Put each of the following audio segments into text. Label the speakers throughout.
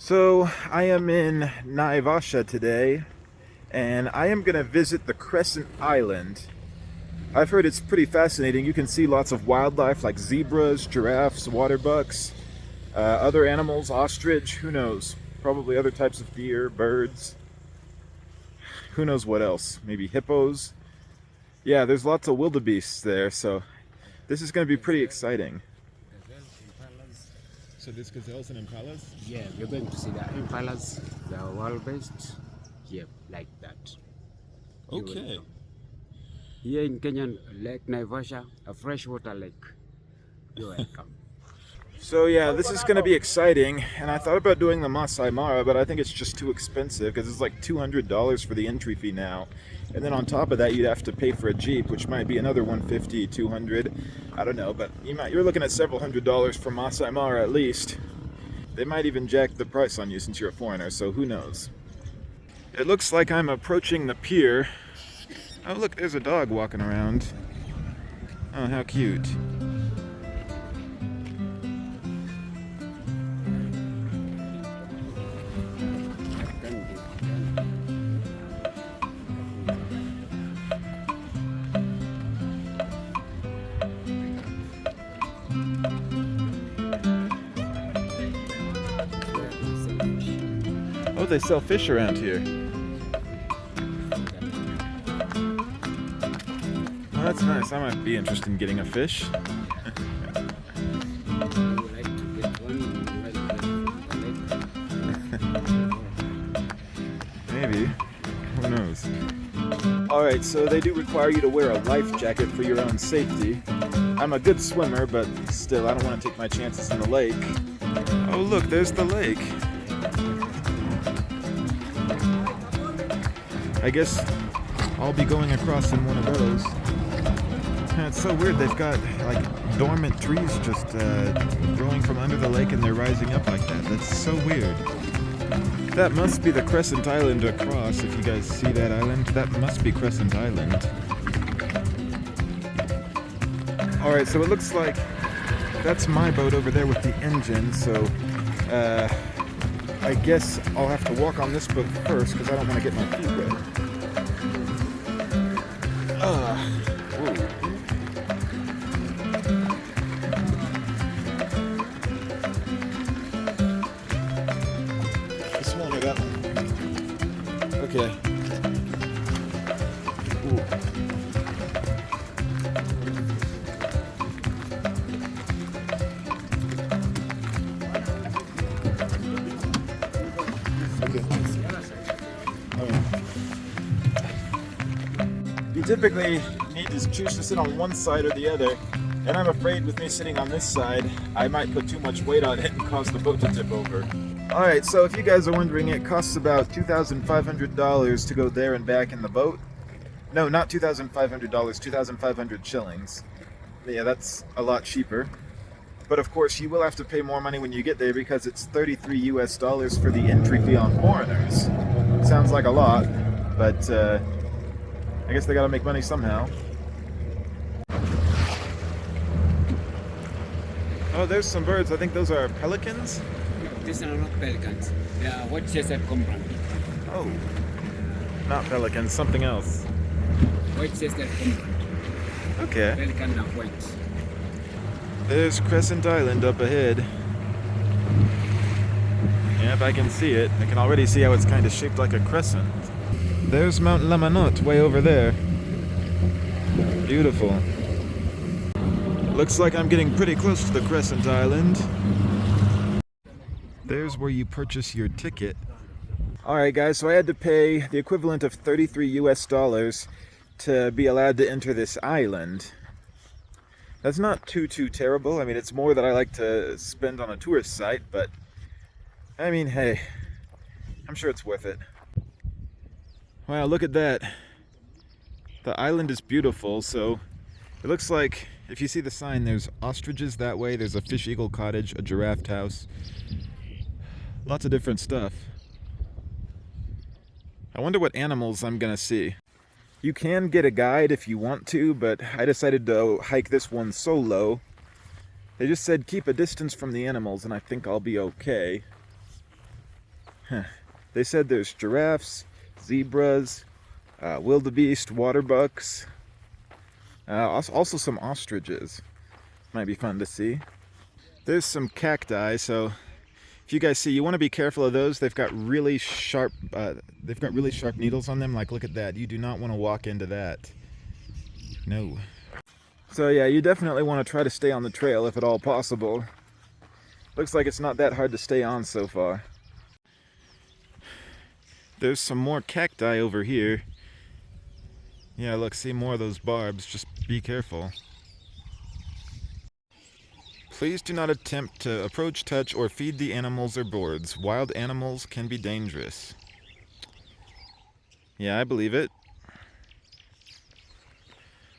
Speaker 1: So I am in Naivasha today, and I am going to visit the Crescent Island. I've heard it's pretty fascinating. You can see lots of wildlife like zebras, giraffes, waterbucks, other animals, ostrich, who knows? Probably other types of deer, birds, who knows what else? Maybe hippos. Yeah, there's lots of wildebeests there, so this is going to be pretty exciting.
Speaker 2: Impalas.
Speaker 1: So this gazelles and impalas?
Speaker 2: Yeah, we're going to see the impalas, the wildebeest. Yeah, like that. You will
Speaker 1: Okay.
Speaker 2: know. Here in Kenya, Lake Naivasha, a freshwater lake. You're welcome.
Speaker 1: So yeah, this is going to be exciting, and I thought about doing the Masai Mara, but I think it's just too expensive because it's like $200 for the entry fee now. And then on top of that, you'd have to pay for a Jeep, which might be another $150, $200. I don't know, but you're looking at several $100s for Masai Mara at least. They might even jack the price on you since you're a foreigner, so who knows. It looks like I'm approaching the pier. Oh look, there's a dog walking around. Oh, how cute. Oh, they sell fish around here. Oh, that's nice. I might be interested in getting a fish. Maybe. Who knows? Alright, so they do require you to wear a life jacket for your own safety. I'm a good swimmer, but still, I don't want to take my chances in the lake. Oh, look, there's the lake. I guess I'll be going across in one of those. It's so weird, they've got like dormant trees just growing from under the lake and they're rising up like that. That's so weird. That must be the Crescent Island across, if you guys see that island. That must be Crescent Island. Alright, so it looks like that's my boat over there with the engine, so I guess I'll have to walk on this boat first because I don't want to get my feet wet. This one or that one? Okay. Ooh. Okay. You typically need to choose to sit on one side or the other, and I'm afraid with me sitting on this side, I might put too much weight on it and cause the boat to tip over. Alright, so if you guys are wondering, it costs about $2,500 to go there and back in the boat. No, not $2,500, 2,500 shillings. Yeah, that's a lot cheaper. But of course, you will have to pay more money when you get there because it's $33 for the entry fee on foreigners. Sounds like a lot, but I guess they gotta make money somehow. Oh, there's some birds. I think those are pelicans?
Speaker 2: These are not pelicans. They are white-chested cormorant.
Speaker 1: Oh, not pelicans, something else.
Speaker 2: White-chested cormorant.
Speaker 1: Okay.
Speaker 2: Pelican are white.
Speaker 1: There's Crescent Island up ahead. Yep, I can see it. I can already see how it's kind of shaped like a crescent. There's Mount Lamanot way over there. Beautiful. Looks like I'm getting pretty close to the Crescent Island. There's where you purchase your ticket. Alright guys, so I had to pay the equivalent of $33 to be allowed to enter this island. That's not too terrible. I mean, it's more than I like to spend on a tourist site, but I mean, hey, I'm sure it's worth it. Wow, look at that. The island is beautiful, so it looks like, if you see the sign, there's ostriches that way, there's a fish eagle cottage, a giraffe house. Lots of different stuff. I wonder what animals I'm gonna see. You can get a guide if you want to, but I decided to hike this one solo. They just said keep a distance from the animals, and I think I'll be okay. They said there's giraffes, zebras, wildebeest, waterbucks, also some ostriches. Might be fun to see. There's some cacti, so if you guys see, you want to be careful of those. They've got really sharp needles on them. Like, look at that. You do not want to walk into that. No. So yeah, you definitely want to try to stay on the trail if at all possible. Looks like it's not that hard to stay on so far. There's some more cacti over here. Yeah, look, see more of those barbs. Just be careful. Please do not attempt to approach, touch, or feed the animals or birds. Wild animals can be dangerous. Yeah, I believe it.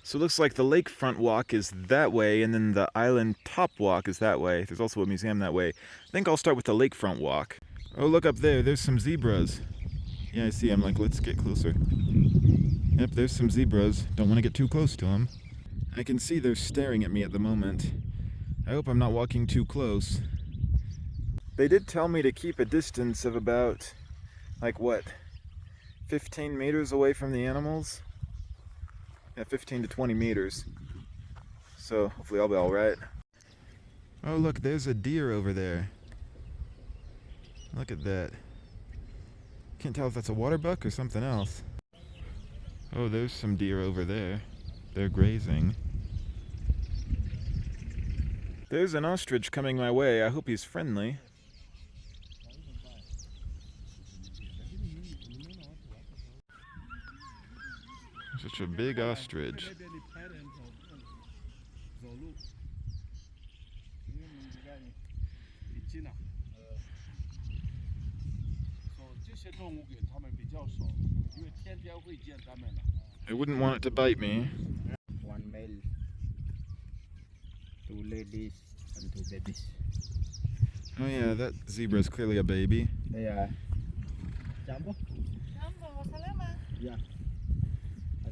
Speaker 1: So it looks like the lakefront walk is that way, and then the island top walk is that way. There's also a museum that way. I think I'll start with the lakefront walk. Oh, look up there. There's some zebras. Yeah, I see them. Like, let's get closer. Yep, there's some zebras. Don't want to get too close to them. I can see they're staring at me at the moment. I hope I'm not walking too close. They did tell me to keep a distance of about, like what, 15 meters away from the animals? Yeah, 15 to 20 meters. So hopefully I'll be alright. Oh look, there's a deer over there. Look at that. Can't tell if that's a waterbuck or something else. Oh, there's some deer over there. They're grazing. There's an ostrich coming my way. I hope he's friendly. Such a big ostrich. I wouldn't want it to bite me.
Speaker 2: One male, two ladies, and two babies.
Speaker 1: Oh yeah, that zebra is clearly a baby.
Speaker 2: Yeah. Jumbo? Yeah.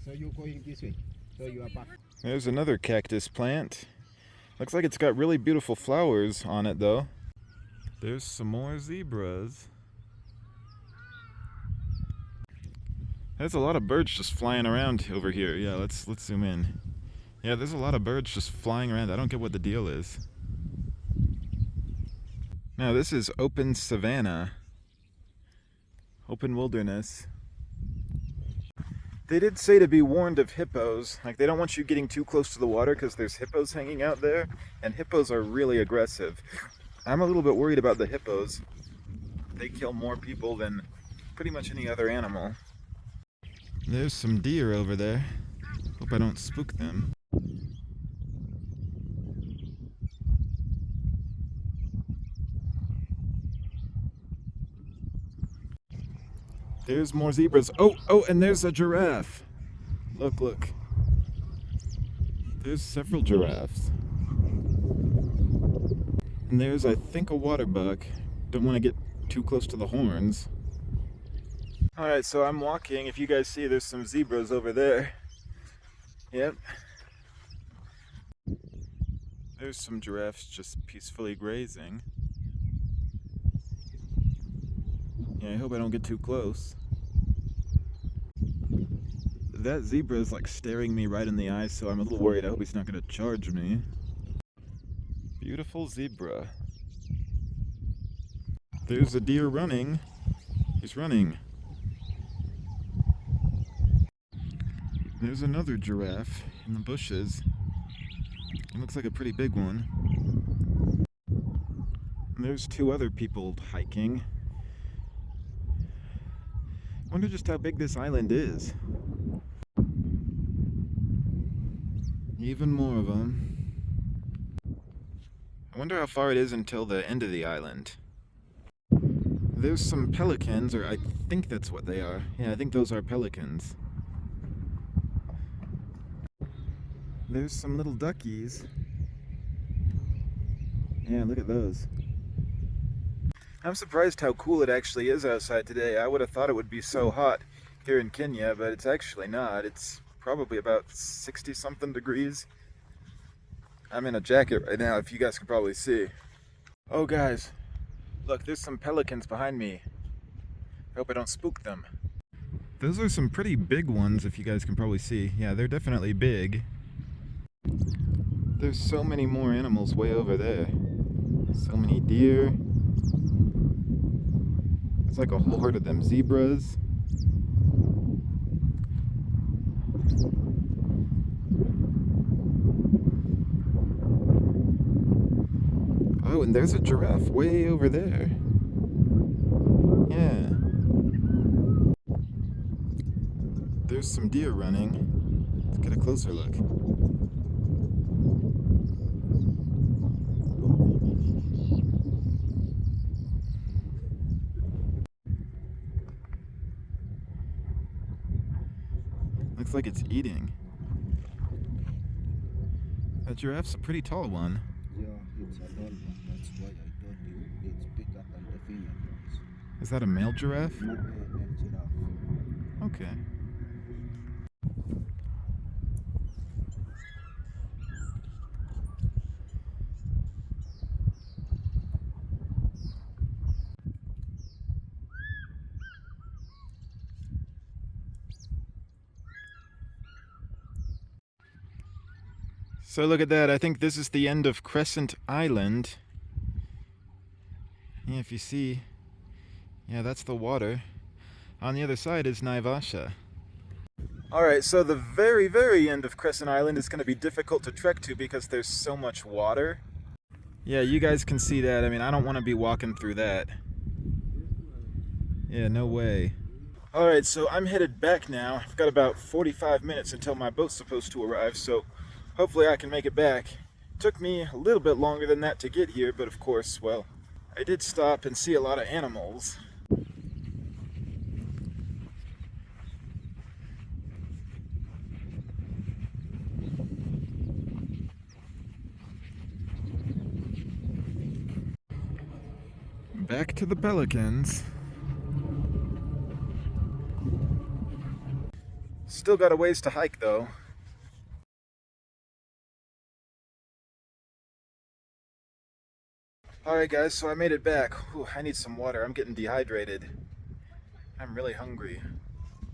Speaker 2: So you going this way. So you are back.
Speaker 1: There's another cactus plant. Looks like it's got really beautiful flowers on it though. There's some more zebras. There's a lot of birds just flying around over here. Yeah, let's zoom in. Yeah, there's a lot of birds just flying around. I don't get what the deal is. Now this is open savanna. Open wilderness. They did say to be warned of hippos. Like, they don't want you getting too close to the water because there's hippos hanging out there, and hippos are really aggressive. I'm a little bit worried about the hippos. They kill more people than pretty much any other animal. There's some deer over there. Hope I don't spook them. There's more zebras. Oh, and there's a giraffe. Look. There's several giraffes. And there's, I think, a waterbuck. Don't want to get too close to the horns. Alright, so I'm walking. If you guys see, there's some zebras over there. Yep. There's some giraffes just peacefully grazing. Yeah, I hope I don't get too close. That zebra is like staring me right in the eyes, so I'm a little worried. I hope he's not going to charge me. Beautiful zebra. There's a deer running. He's running. There's another giraffe in the bushes. It looks like a pretty big one. And there's two other people hiking. I wonder just how big this island is. Even more of them. I wonder how far it is until the end of the island. There's some pelicans, or I think that's what they are. Yeah, I think those are pelicans. There's some little duckies. Yeah, look at those. I'm surprised how cool it actually is outside today. I would have thought it would be so hot here in Kenya, but it's actually not. It's probably about 60-something degrees. I'm in a jacket right now, if you guys can probably see. Oh guys, look, there's some pelicans behind me. Hope I don't spook them. Those are some pretty big ones, if you guys can probably see. Yeah, they're definitely big. There's so many more animals way over there. So many deer. It's like a whole herd of them zebras. Oh, and there's a giraffe way over there. Yeah. There's some deer running. Let's get a closer look. Looks like it's eating. That giraffe's a pretty tall one.
Speaker 2: Yeah, it's a tall one. That's why I told you it's bigger than the female ones.
Speaker 1: Is that a male giraffe?
Speaker 2: Male giraffe.
Speaker 1: Okay. So look at that, I think this is the end of Crescent Island. Yeah, if you see, yeah, that's the water. On the other side is Naivasha. Alright, so the very, very end of Crescent Island is going to be difficult to trek to because there's so much water. Yeah, you guys can see that. I mean, I don't want to be walking through that. Yeah, no way. Alright, so I'm headed back now. I've got about 45 minutes until my boat's supposed to arrive, so hopefully I can make it back. It took me a little bit longer than that to get here, but of course, well, I did stop and see a lot of animals. Back to the pelicans. Still got a ways to hike though. Alright guys, so I made it back. Whew, I need some water. I'm getting dehydrated. I'm really hungry.